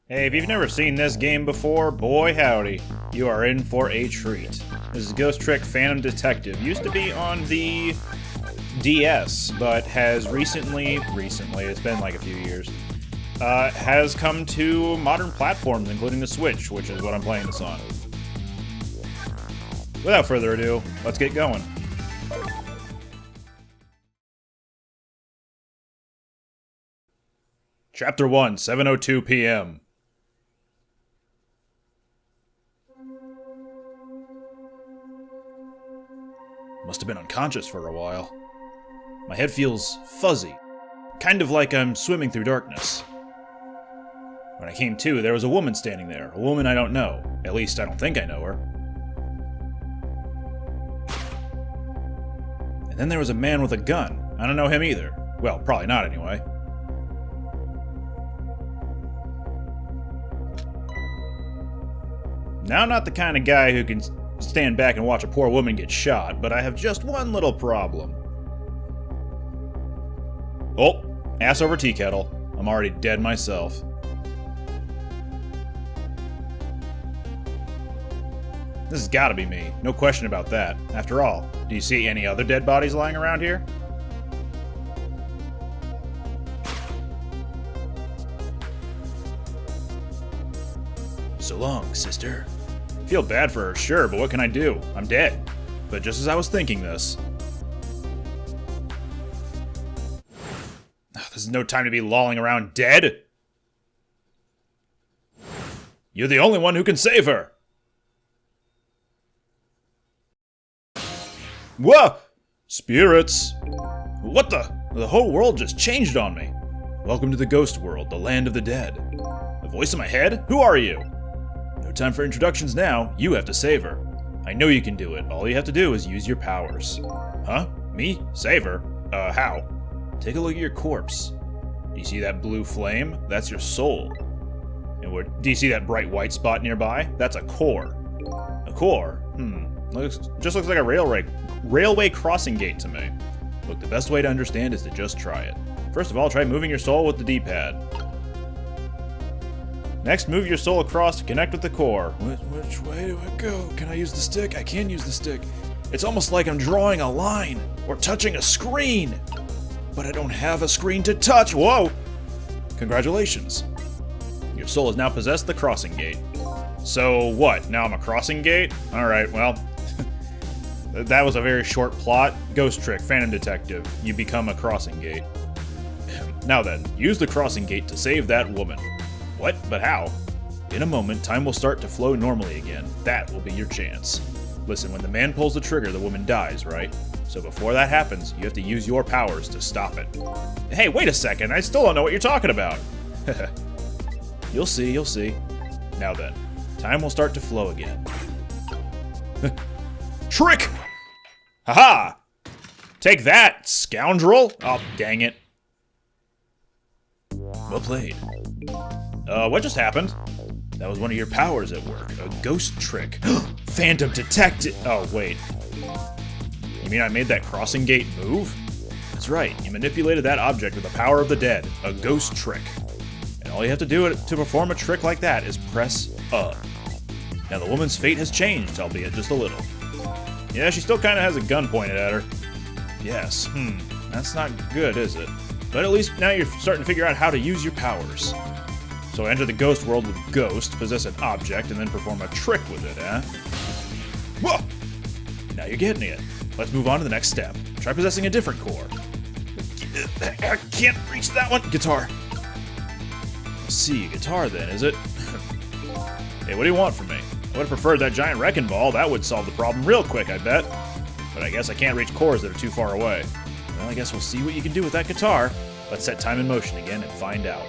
Hey, if you've never seen this game before, boy howdy, you are in for a treat. This is Ghost Trick Phantom Detective. Used to be on the DS, but has recently, it's been like a few years, has come to modern platforms, including the Switch, which is what I'm playing this on. Without further ado, let's get going. Chapter 1, 7:02 p.m. Must have been unconscious for a while. My head feels fuzzy, kind of like I'm swimming through darkness. When I came to, there was a woman standing there, a woman I don't know. At least I don't think I know her. And then there was a man with a gun. I don't know him either. Well, probably not anyway. Now, I'm not the kind of guy who can stand back and watch a poor woman get shot, but I have just one little problem. Oh, ass over tea kettle. I'm already dead myself. This has gotta be me. No question about that. After all, do you see any other dead bodies lying around here? So long, sister. Feel bad for her, sure, but what can I do? I'm dead. But just as I was thinking this... This is no time to be lolling around dead! You're the only one who can save her! Whoa! Spirits! What the? The whole world just changed on me. Welcome to the ghost world, the land of the dead. A voice in my head? Who are you? No time for introductions now. You have to save her. I know you can do it. All you have to do is use your powers. Huh? Me? Save her? How? Take a look at your corpse. Do you see that blue flame? That's your soul. And do you see that bright white spot nearby? That's a core. A core? Just looks like a railway crossing gate to me. Look, the best way to understand is to just try it. First of all, try moving your soul with the D-pad. Next, move your soul across to connect with the core. Which way do I go? Can I use the stick? I can use the stick. It's almost like I'm drawing a line or touching a screen. But I don't have a screen to touch. Whoa! Congratulations. Your soul has now possessed the crossing gate. So what? Now I'm a crossing gate? Alright, well... that was a very short plot. Ghost Trick, Phantom Detective. You become a crossing gate. Now then, use the crossing gate to save that woman. What? But how? In a moment, time will start to flow normally again. That will be your chance. Listen, when the man pulls the trigger, the woman dies, right? So before that happens, you have to use your powers to stop it. Hey, wait a second, I still don't know what you're talking about. You'll see, you'll see. Now then, time will start to flow again. Trick! Haha! Take that, scoundrel! Oh, dang it. Well played. What just happened? That was one of your powers at work. A ghost trick. Phantom Detective! Oh, wait. You mean I made that crossing gate move? That's right, you manipulated that object with the power of the dead. A ghost trick. And all you have to do to perform a trick like that is press up. Now the woman's fate has changed, albeit just a little. Yeah, she still kind of has a gun pointed at her. Yes, that's not good, is it? But at least now you're starting to figure out how to use your powers. So enter the ghost world with Ghost, possess an object, and then perform a trick with it, eh? Whoa! Now you're getting it. Let's move on to the next step. Try possessing a different core. I can't reach that one. Guitar. Let's see, guitar then, is it? Hey, what do you want from me? I would have preferred that giant wrecking ball. That would solve the problem real quick, I bet. But I guess I can't reach cores that are too far away. Well, I guess we'll see what you can do with that guitar. Let's set time in motion again and find out.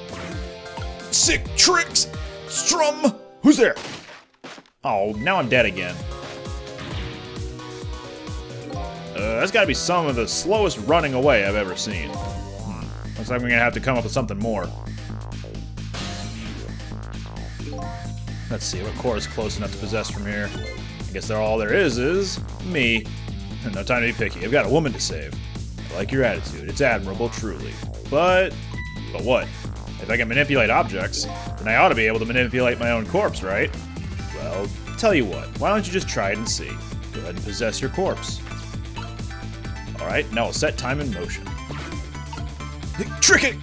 Sick tricks! Strum! Who's there? Oh, now I'm dead again. That's gotta be some of the slowest running away I've ever seen. Looks like we're gonna have to come up with something more. Let's see, what core is close enough to possess from here? I guess all there is me. No time to be picky. I've got a woman to save. I like your attitude. It's admirable, truly. But what? If I can manipulate objects, then And I ought to be able to manipulate my own corpse, right? Well, tell you what, why don't you just try it and see? Go ahead and possess your corpse. Alright, now we'll set time in motion. Trick it!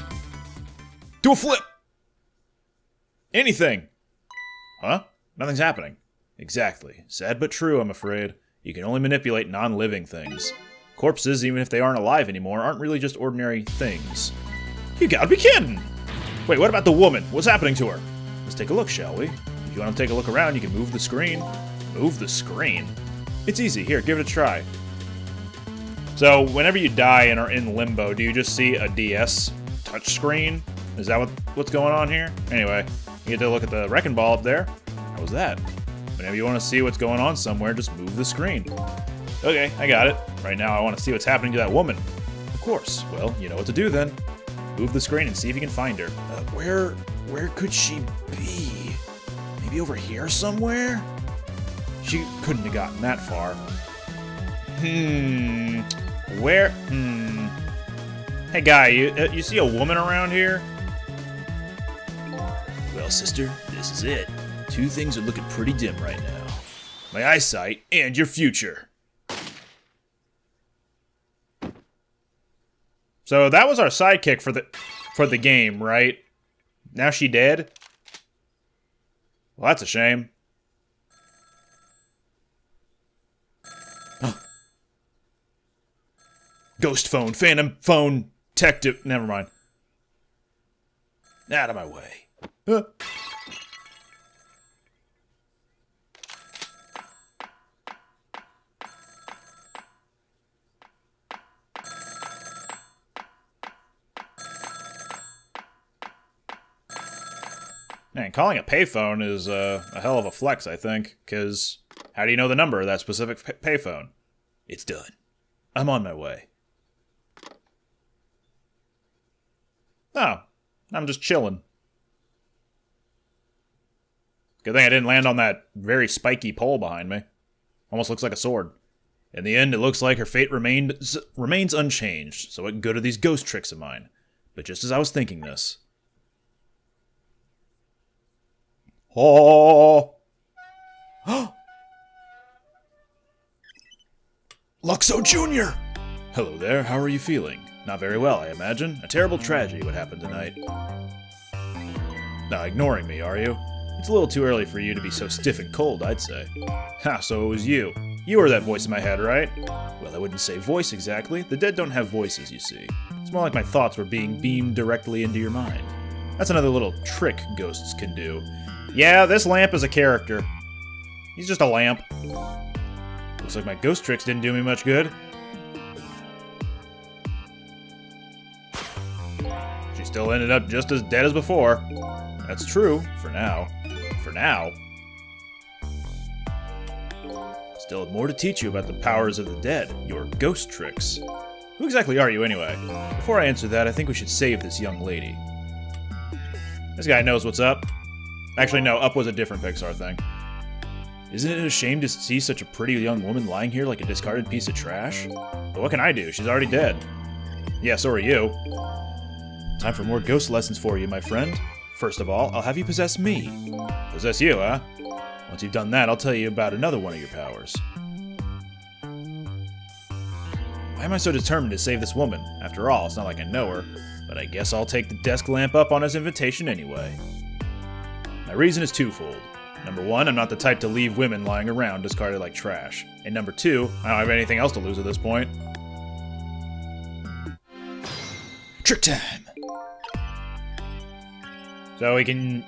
Do a flip! Anything! Huh? Nothing's happening. Exactly. Sad but true, I'm afraid. You can only manipulate non-living things. Corpses, even if they aren't alive anymore, aren't really just ordinary things. You gotta be kidding! Wait, what about the woman? What's happening to her? Let's take a look, shall we? If you want to take a look around, you can move the screen. Move the screen? It's easy. Here, give it a try. So, whenever you die and are in limbo, do you just see a DS touchscreen? Is that what's going on here? Anyway, you get to look at the wrecking ball up there. How was that? Whenever you want to see what's going on somewhere, just move the screen. Okay, I got it. Right now, I want to see what's happening to that woman. Of course. Well, you know what to do then. Move the screen and see if you can find her. Where could she be? Maybe over here somewhere? She couldn't have gotten that far. Where? Hey, guy, you see a woman around here? Well, sister, this is it. Two things are looking pretty dim right now. My eyesight and your future. So that was our sidekick for the game, right? Now she dead? Well, that's a shame. Ghost phone, phantom phone, detective. Never mind. Out of my way. Man, calling a payphone is a hell of a flex, I think, because how do you know the number of that specific payphone? It's done. I'm on my way. Oh, I'm just chilling. Good thing I didn't land on that very spiky pole behind me. Almost looks like a sword. In the end, it looks like her fate remains unchanged, so what good are these ghost tricks of mine? But just as I was thinking this... Oh! Luxo Jr.! Hello there, how are you feeling? Not very well, I imagine. A terrible tragedy would happen tonight. Now, ignoring me, are you? It's a little too early for you to be so stiff and cold, I'd say. Ha, so it was you. You were that voice in my head, right? Well, I wouldn't say voice exactly. The dead don't have voices, you see. It's more like my thoughts were being beamed directly into your mind. That's another little trick ghosts can do. Yeah, this lamp is a character. He's just a lamp. Looks like my ghost tricks didn't do me much good. She still ended up just as dead as before. That's true, for now. For now. Still have more to teach you about the powers of the dead, your ghost tricks. Who exactly are you, anyway? Before I answer that, I think we should save this young lady. This guy knows what's up. Actually, no, Up was a different Pixar thing. Isn't it a shame to see such a pretty young woman lying here like a discarded piece of trash? But what can I do? She's already dead. Yeah, so are you. Time for more ghost lessons for you, my friend. First of all, I'll have you possess me. Possess you, huh? Once you've done that, I'll tell you about another one of your powers. Why am I so determined to save this woman? After all, it's not like I know her, but I guess I'll take the desk lamp up on his invitation anyway. My reason is twofold. Number one, I'm not the type to leave women lying around discarded like trash. And number two, I don't have anything else to lose at this point. Trick time! So we can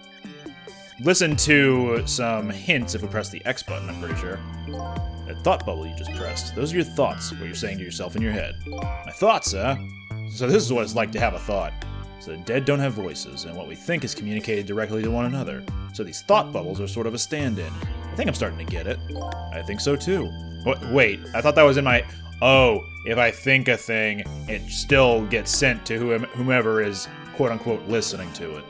listen to some hints if we press the X button, I'm pretty sure. That thought bubble you just pressed. Those are your thoughts, what you're saying to yourself in your head. My thoughts, huh? So this is what it's like to have a thought. So the dead don't have voices, and what we think is communicated directly to one another. So these thought bubbles are sort of a stand-in. I think I'm starting to get it. I think so too. Wait, I thought that was in my... Oh, if I think a thing, it still gets sent to whomever is quote-unquote listening to it.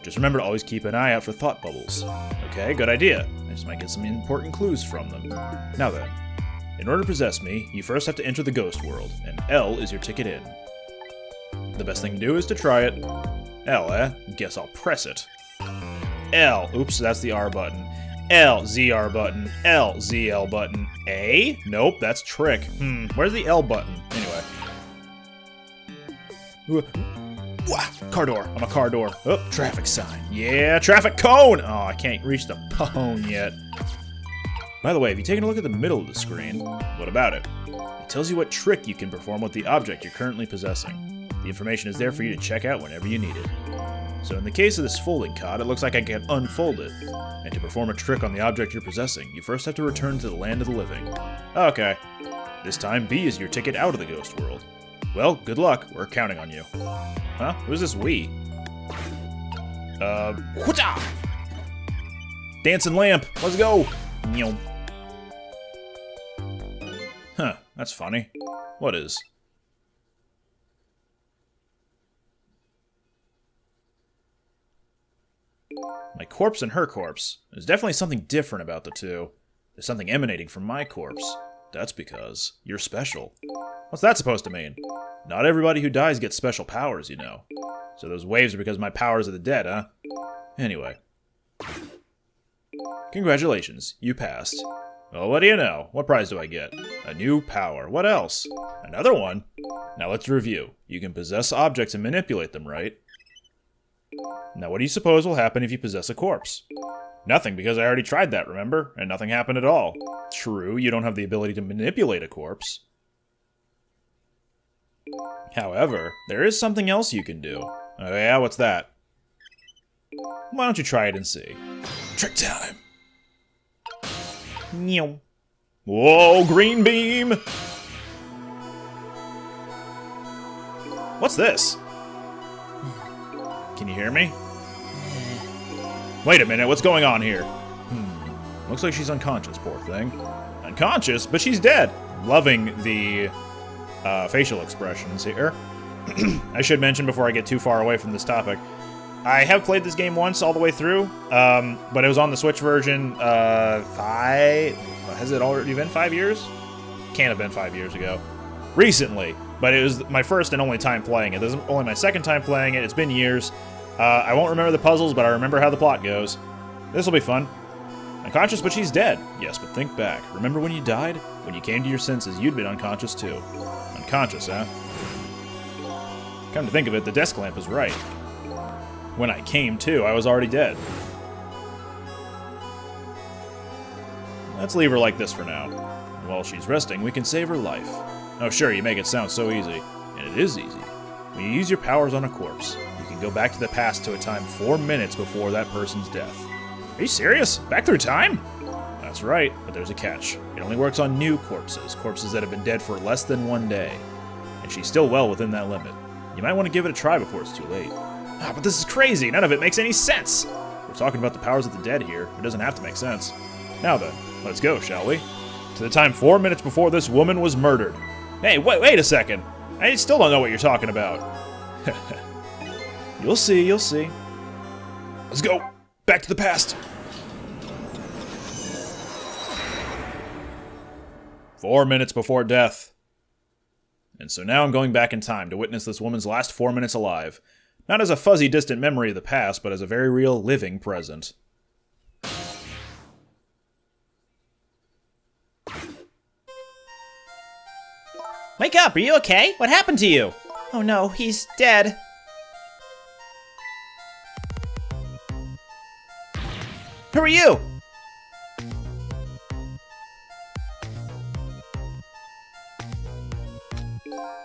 Just remember to always keep an eye out for thought bubbles. Okay, good idea. I just might get some important clues from them. Now then, in order to possess me, you first have to enter the ghost world, and L is your ticket in. The best thing to do is to try it. L, eh? Guess I'll press it. L. Oops, that's the R button. L, ZR button. L, ZL button. A? Nope, that's trick. Where's the L button? Anyway. Car door. I'm a car door. Oh, traffic sign. Yeah, traffic cone! Oh, I can't reach the pone yet. By the way, have you taken a look at the middle of the screen? What about it? It tells you what trick you can perform with the object you're currently possessing. The information is there for you to check out whenever you need it. So in the case of this folding cot, it looks like I can unfold it. And to perform a trick on the object you're possessing, you first have to return to the land of the living. Okay. This time, B is your ticket out of the ghost world. Well, good luck. We're counting on you. Huh? Who's this we? Whatcha? Dancing lamp. Let's go. Huh, that's funny. What is? My corpse and her corpse. There's definitely something different about the two. There's something emanating from my corpse. That's because you're special. What's that supposed to mean? Not everybody who dies gets special powers, you know. So those waves are because my powers are the dead, huh? Anyway. Congratulations, you passed. Well, what do you know? What prize do I get? A new power. What else? Another one? Now let's review. You can possess objects and manipulate them, right? Now what do you suppose will happen if you possess a corpse? Nothing, because I already tried that, remember? And nothing happened at all. True, you don't have the ability to manipulate a corpse. However, there is something else you can do. Oh yeah, what's that? Why don't you try it and see? Trick time! Whoa, green beam! What's this? Can you hear me? Wait a minute, what's going on here? Looks like she's unconscious, poor thing. Unconscious? But she's dead! Loving the facial expressions here. I should mention before I get too far away from this topic, I have played this game once all the way through, but it was on the Switch version 5... Has it already been 5 years? Can't have been 5 years ago. Recently, but it was my first and only time playing it. This is only my second time playing it. It's been years. I won't remember the puzzles, but I remember how the plot goes. This will be fun. Unconscious, but she's dead. Yes, but think back. Remember when you died? When you came to your senses, you'd been unconscious too. Unconscious, huh? Come to think of it, the desk lamp is right. When I came to, I was already dead. Let's leave her like this for now. And while she's resting, we can save her life. Oh sure, you make it sound so easy. And it is easy. When you use your powers on a corpse, you can go back to the past to a time 4 minutes before that person's death. Are you serious? Back through time? That's right, but there's a catch. It only works on new corpses, corpses that have been dead for less than 1 day. And she's still well within that limit. You might want to give it a try before it's too late. Ah, but this is crazy! None of it makes any sense! We're talking about the powers of the dead here. It doesn't have to make sense. Now then, let's go, shall we? To the time 4 minutes before this woman was murdered. Hey, wait a second! I still don't know what you're talking about. You'll see, you'll see. Let's go! Back to the past! 4 minutes before death. And so now I'm going back in time to witness this woman's last 4 minutes alive. Not as a fuzzy, distant memory of the past, but as a very real, living present. Wake up, are you okay? What happened to you? Oh no, he's dead. Who are you?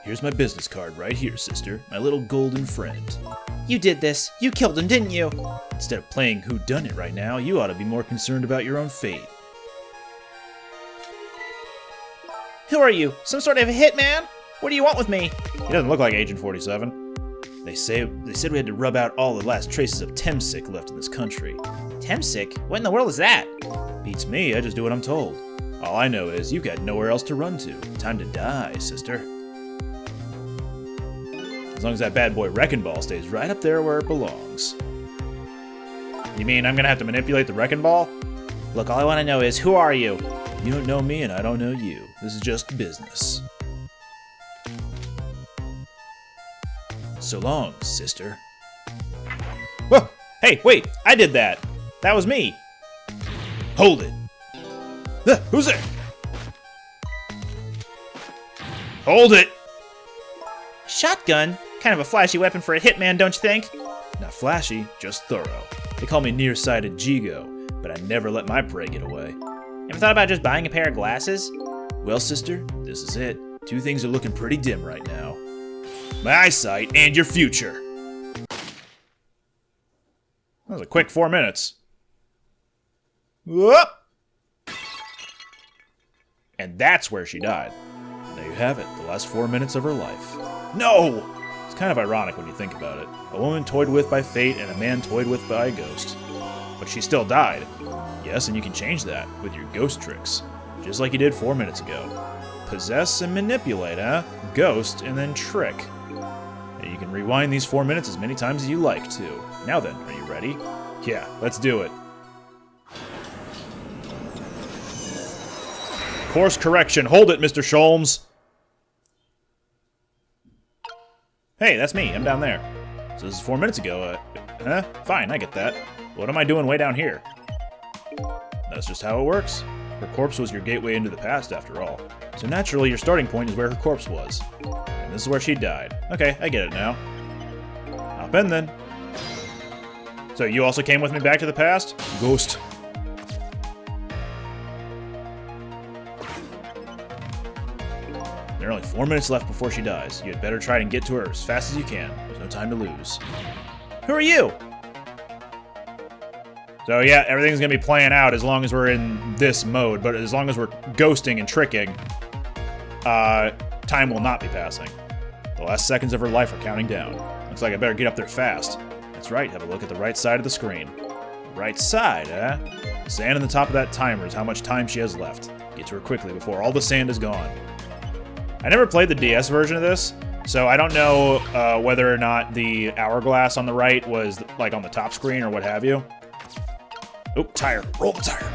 Here's my business card right here, sister. My little golden friend. You did this. You killed him, didn't you? Instead of playing whodunit right now, you ought to be more concerned about your own fate. Who are you? Some sort of a hitman? What do you want with me? He doesn't look like Agent 47. They said we had to rub out all the last traces of Temsic left in this country. Temsic? What in the world is that? Beats me, I just do what I'm told. All I know is you've got nowhere else to run to. Time to die, sister. As long as that bad boy Wrecking Ball stays right up there where it belongs. You mean I'm gonna have to manipulate the Wrecking Ball? Look, all I want to know is, who are you? You don't know me and I don't know you. This is just business. So long, sister. Whoa! Hey, wait! I did that! That was me. Hold it. Who's there? Hold it! Shotgun? Kind of a flashy weapon for a hitman, don't you think? Not flashy, just thorough. They call me nearsighted Jigo, but I never let my prey get away. Ever thought about just buying a pair of glasses? Well, sister, this is it. Two things are looking pretty dim right now. My eyesight and your future. That was a quick 4 minutes. Whoop! And that's where she died. There you have it, the last 4 minutes of her life. No! It's kind of ironic when you think about it. A woman toyed with by fate and a man toyed with by a ghost. But she still died. Yes, and you can change that with your ghost tricks. Just like you did 4 minutes ago. Possess and manipulate, huh? Ghost and then trick. And you can rewind these 4 minutes as many times as you like to. Now then, are you ready? Yeah, let's do it. Course correction. Hold it, Mr. Sholmes. Hey, that's me. I'm down there. So this is 4 minutes ago. Fine, I get that. What am I doing way down here? That's just how it works. Her corpse was your gateway into the past, after all. So naturally, your starting point is where her corpse was. And this is where she died. Okay, I get it now. Hop in, then. So you also came with me back to the past? Ghost. There are only 4 minutes left before she dies. You had better try and get to her as fast as you can. There's no time to lose. Who are you? So yeah, everything's gonna be playing out as long as we're in this mode, but as long as we're ghosting and tricking, time will not be passing. The last seconds of her life are counting down. Looks like I better get up there fast. That's right, have a look at the right side of the screen. Right side, huh? The sand on the top of that timer is how much time she has left. Get to her quickly before all the sand is gone. I never played the DS version of this, so I don't know whether or not the hourglass on the right was like on the top screen or what have you. Oh, tire. Roll the tire.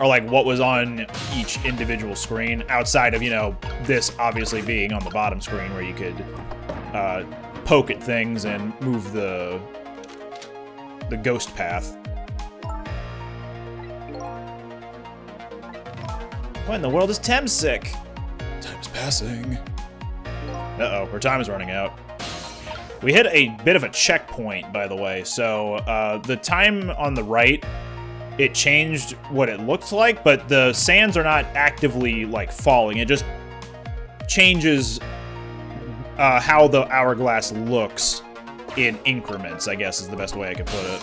Or like what was on each individual screen outside of, you know, this obviously being on the bottom screen where you could poke at things and move the ghost path. What in the world is Tem sick? Time is passing. Uh-oh, her time is running out. We hit a bit of a checkpoint, by the way, so the time on the right, it changed what it looked like, but the sands are not actively, like, falling. It just changes how the hourglass looks in increments, I guess is the best way I could put it.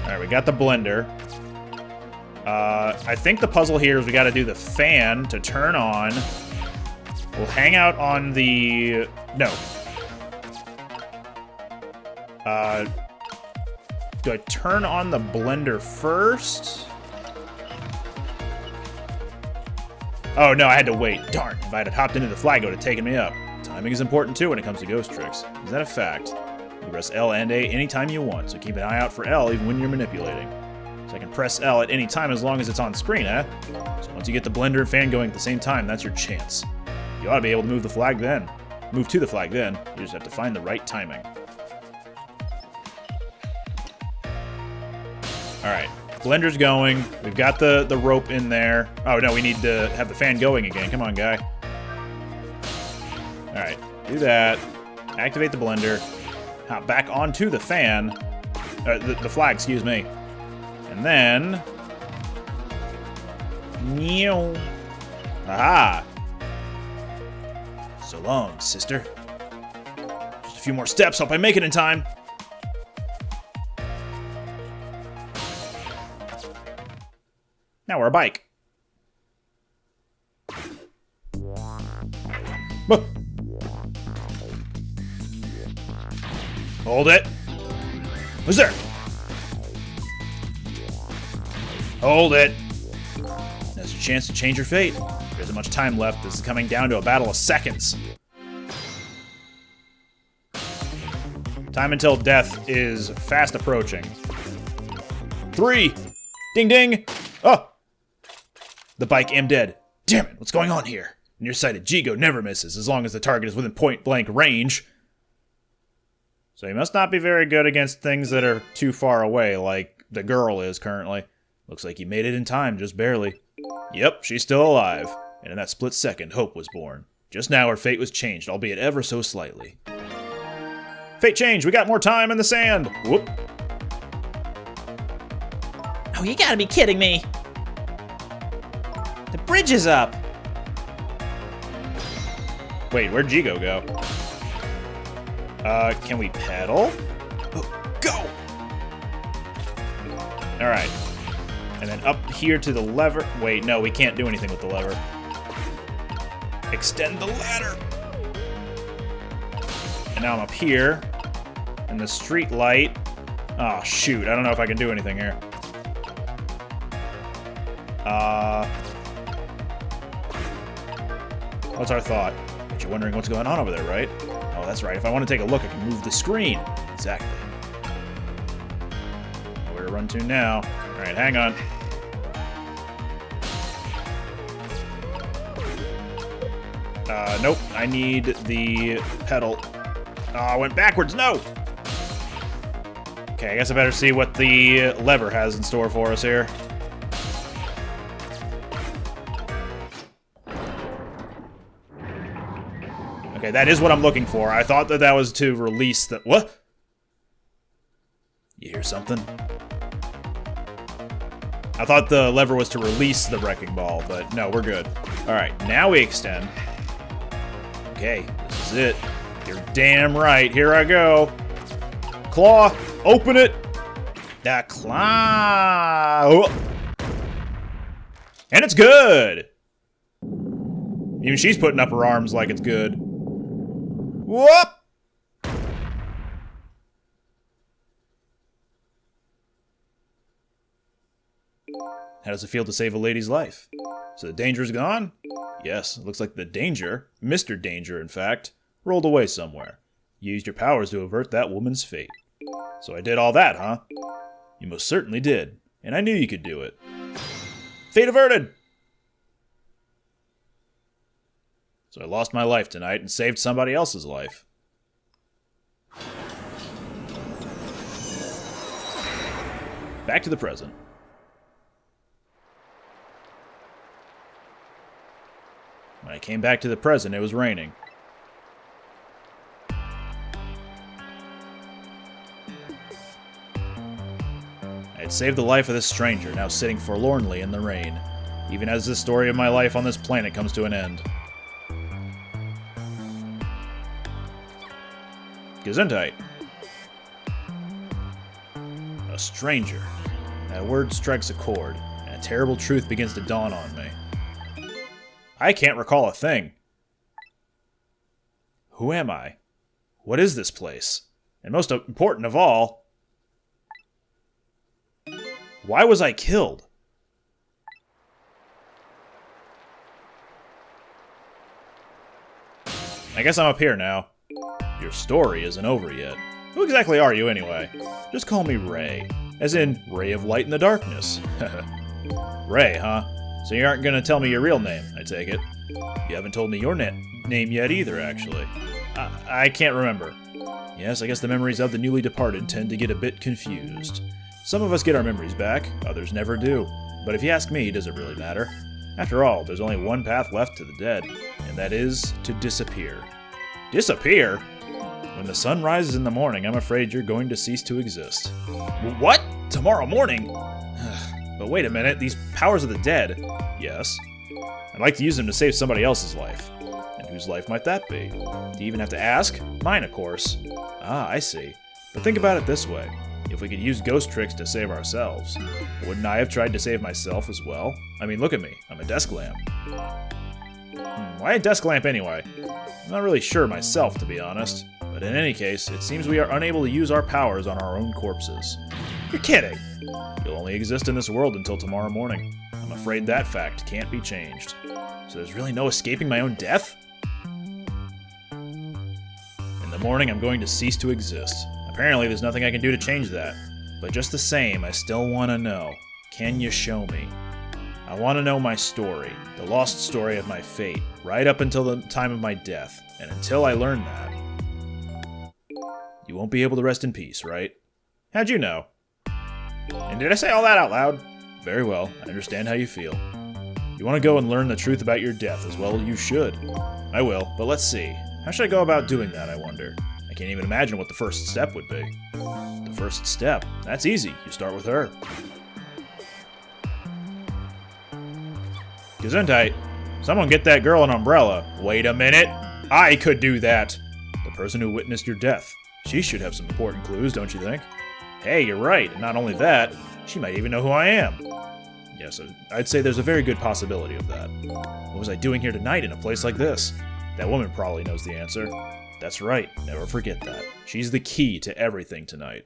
Alright, we got the blender. I think the puzzle here is we gotta do the fan to turn on. We'll hang out on the... No. Do I turn on the blender first? Oh, no, I had to wait. Darn, if I had hopped into the flag, it would have taken me up. Timing is important, too, when it comes to ghost tricks. Is that a fact? You press L and A anytime you want, so keep an eye out for L even when you're manipulating. So I can press L at any time as long as it's on screen, eh? So once you get the blender and fan going at the same time, that's your chance. You ought to be able to move the flag then. Move to the flag then. You just have to find the right timing. Alright, blender's going. We've got the rope in there. Oh no, we need to have the fan going again. Come on, guy. Alright, do that. Activate the blender. Hop back onto the fan. The flag, excuse me. And then... Meow. Aha! So long, sister. Just a few more steps. Hope I make it in time. Now we're a bike. Whoa. Hold it. Who's there? Hold it. There's a chance to change your fate. There isn't much time left. This is coming down to a battle of seconds. Time until death is fast approaching. 3. Ding ding. Oh. The bike am dead. Damn it, what's going on here? Nearsighted Jigo never misses as long as the target is within point-blank range. So he must not be very good against things that are too far away, like the girl is currently. Looks like he made it in time, just barely. Yep, she's still alive. And in that split second, hope was born. Just now her fate was changed, albeit ever so slightly. Fate changed! We got more time in the sand! Whoop! Oh, you gotta be kidding me! The bridge is up! Wait, where'd Jigo go? Can we pedal? Oh, go! Alright. And then up here to the lever. Wait, no, we can't do anything with the lever. Extend the ladder! And now I'm up here. And the street light. Oh, shoot. I don't know if I can do anything here. What's our thought? But you're wondering what's going on over there, right? Oh, that's right. If I want to take a look, I can move the screen. Exactly. Where to run to now? All right, hang on. Nope. I need the pedal. Oh, I went backwards. No! Okay, I guess I better see what the lever has in store for us here. Okay, that is what I'm looking for. I thought that was to release the... What? You hear something? I thought the lever was to release the wrecking ball, but no, we're good. Alright, now we extend. Okay, this is it. You're damn right. Here I go. Claw, open it. That claw. Oh. And it's good. Even she's putting up her arms like it's good. Whoop. How does it feel to save a lady's life? So the danger's gone? Yes, it looks like the danger, Mr. Danger in fact, rolled away somewhere. You used your powers to avert that woman's fate. So I did all that, huh? You most certainly did, and I knew you could do it. Fate averted! So I lost my life tonight and saved somebody else's life. Back to the present. When I came back to the present, it was raining. I had saved the life of this stranger, now sitting forlornly in the rain, even as the story of my life on this planet comes to an end. Gesundheit. A stranger. That word strikes a chord, and a terrible truth begins to dawn on me. I can't recall a thing. Who am I? What is this place? And most important of all, why was I killed? I guess I'm up here now. Your story isn't over yet. Who exactly are you anyway? Just call me Ray. As in, Ray of Light in the Darkness. Ray, huh? So you aren't gonna tell me your real name, I take it. You haven't told me your name yet either, actually. I can't remember. Yes, I guess the memories of the newly departed tend to get a bit confused. Some of us get our memories back, others never do. But if you ask me, does it really matter? After all, there's only one path left to the dead, and that is to disappear. Disappear? When the sun rises in the morning, I'm afraid you're going to cease to exist. What? Tomorrow morning? But wait a minute, these powers of the dead. Yes. I'd like to use them to save somebody else's life. And whose life might that be? Do you even have to ask? Mine, of course. Ah, I see. But think about it this way. If we could use ghost tricks to save ourselves, wouldn't I have tried to save myself as well? I mean, look at me. I'm a desk lamp. Why a desk lamp anyway? I'm not really sure myself, to be honest. But in any case, it seems we are unable to use our powers on our own corpses. You're kidding! You'll only exist in this world until tomorrow morning. I'm afraid that fact can't be changed. So there's really no escaping my own death? In the morning, I'm going to cease to exist. Apparently, there's nothing I can do to change that. But just the same, I still want to know. Can you show me? I want to know my story, the lost story of my fate, right up until the time of my death. And until I learn that... you won't be able to rest in peace, right? How'd you know? And did I say all that out loud? Very well, I understand how you feel. You want to go and learn the truth about your death as well? You should. I will, but let's see. How should I go about doing that, I wonder? I can't even imagine what the first step would be. The first step? That's easy. You start with her. Gesundheit. Someone get that girl an umbrella. Wait a minute. I could do that. The person who witnessed your death. She should have some important clues, don't you think? Hey, you're right. And not only that, she might even know who I am. Yes, I'd say there's a very good possibility of that. What was I doing here tonight in a place like this? That woman probably knows the answer. That's right. Never forget that. She's the key to everything tonight.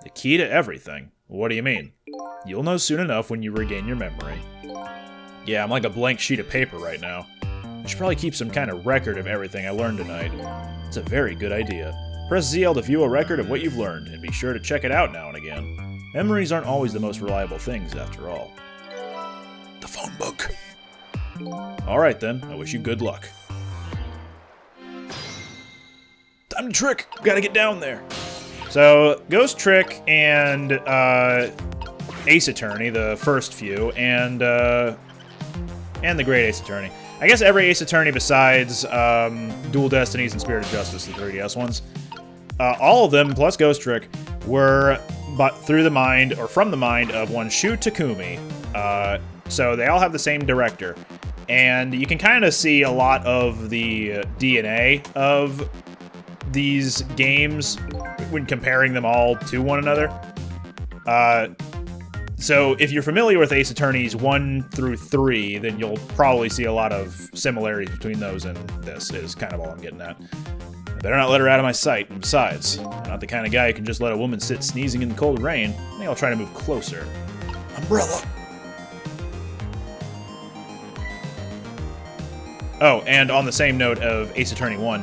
The key to everything? What do you mean? You'll know soon enough when you regain your memory. Yeah, I'm like a blank sheet of paper right now. I should probably keep some kind of record of everything I learned tonight. It's a very good idea. Press ZL to view a record of what you've learned, and be sure to check it out now and again. Memories aren't always the most reliable things, after all. The phone book. Alright then, I wish you good luck. Time to trick! Gotta get down there! So, Ghost Trick and Ace Attorney, the first few, and the Great Ace Attorney. I guess every Ace Attorney besides Dual Destinies and Spirit of Justice, the 3DS ones, all of them, plus Ghost Trick, were through the mind, or from the mind, of one Shu Takumi. So they all have the same director. And you can kind of see a lot of the DNA of these games when comparing them all to one another. So if you're familiar with Ace Attorneys 1 through 3, then you'll probably see a lot of similarities between those and this, is kind of all I'm getting at. I better not let her out of my sight, and besides, I'm not the kind of guy who can just let a woman sit sneezing in the cold rain. I think I'll try to move closer. Umbrella! Oh, and on the same note of Ace Attorney 1,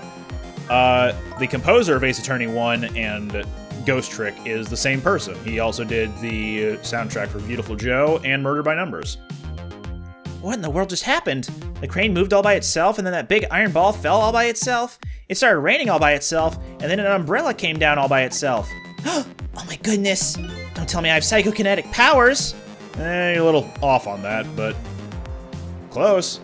the composer of Ace Attorney 1 and Ghost Trick is the same person. He also did the soundtrack for Beautiful Joe and Murder by Numbers. What in the world just happened? The crane moved all by itself, and then that big iron ball fell all by itself? It started raining all by itself, and then an umbrella came down all by itself. Oh my goodness! Don't tell me I have psychokinetic powers! You're a little off on that, but close.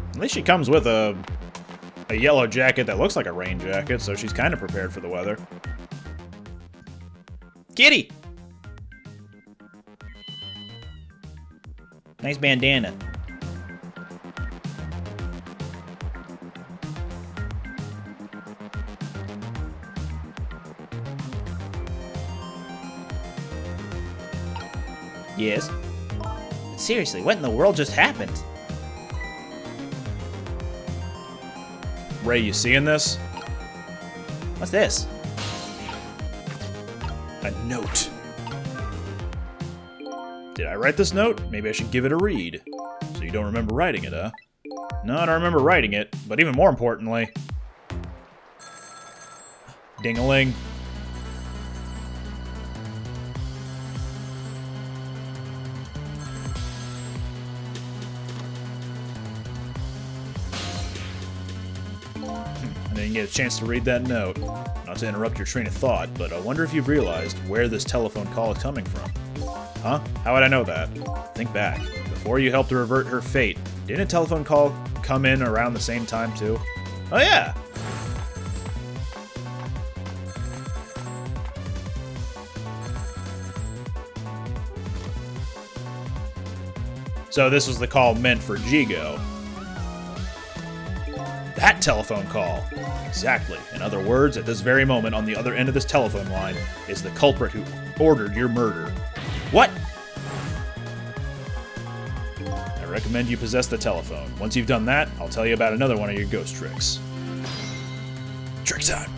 At least she comes with a yellow jacket that looks like a rain jacket, so she's kind of prepared for the weather. Kitty! Nice bandana. Yes? But seriously, what in the world just happened? Ray, you seeing this? What's this? A note. Did I write this note? Maybe I should give it a read. So you don't remember writing it, huh? No, I don't remember writing it, but even more importantly... Ding-a-ling. I didn't get a chance to read that note. Not to interrupt your train of thought, but I wonder if you've realized where this telephone call is coming from. Huh? How would I know that? Think back. Before you helped to revert her fate, didn't a telephone call come in around the same time too? Oh yeah! So this was the call meant for Jigo. That telephone call! Exactly. In other words, at this very moment, on the other end of this telephone line, is the culprit who ordered your murder. What? I recommend you possess the telephone. Once you've done that, I'll tell you about another one of your ghost tricks. Trick time!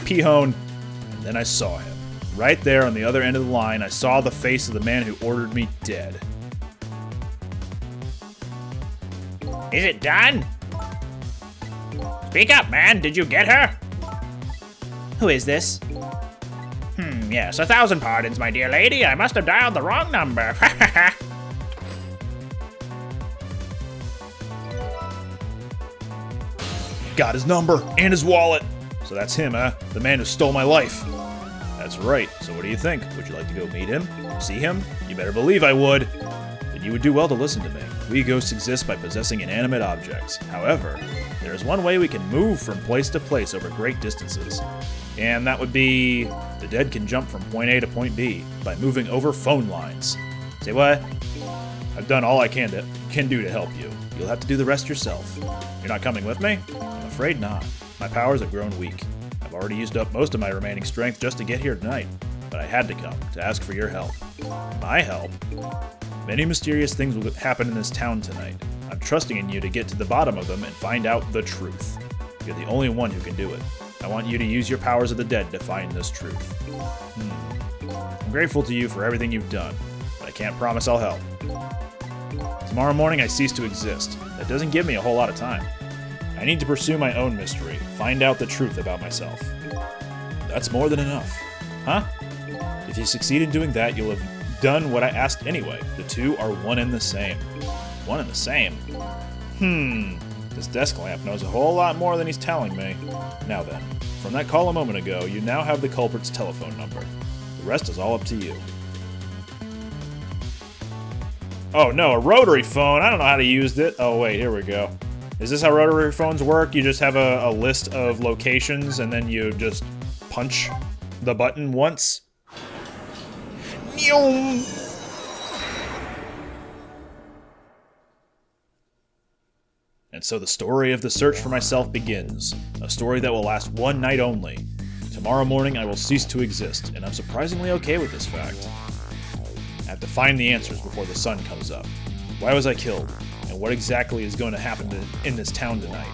Pihone. And then I saw him. Right there on the other end of the line, I saw the face of the man who ordered me dead. Is it done? Speak up, man. Did you get her? Who is this? Yes, 1,000 pardons, my dear lady. I must have dialed the wrong number. Got his number and his wallet. So that's him, huh? The man who stole my life. That's right. So what do you think? Would you like to go meet him? See him? You better believe I would. Then you would do well to listen to me. We ghosts exist by possessing inanimate objects. However, there is one way we can move from place to place over great distances. And that would be the dead can jump from point A to point B by moving over phone lines. Say what? I've done all I can do to help you. You'll have to do the rest yourself. You're not coming with me? I'm afraid not. My powers have grown weak. I've already used up most of my remaining strength just to get here tonight, but I had to come to ask for your help. My help? Many mysterious things will happen in this town tonight. I'm trusting in you to get to the bottom of them and find out the truth. You're the only one who can do it. I want you to use your powers of the dead to find this truth. I'm grateful to you for everything you've done, but I can't promise I'll help. Tomorrow morning I cease to exist. That doesn't give me a whole lot of time. I need to pursue my own mystery, find out the truth about myself. That's more than enough. Huh? If you succeed in doing that, you'll have done what I asked anyway. The two are one and the same. One and the same? This desk lamp knows a whole lot more than he's telling me. Now then, from that call a moment ago, you now have the culprit's telephone number. The rest is all up to you. Oh no, a rotary phone! I don't know how to use it. Oh wait, here we go. Is this how rotary phones work? You just have a list of locations and then you just punch the button once? And so the story of the search for myself begins. A story that will last one night only. Tomorrow morning I will cease to exist, and I'm surprisingly okay with this fact. I have to find the answers before the sun comes up. Why was I killed? And what exactly is going to happen in this town tonight?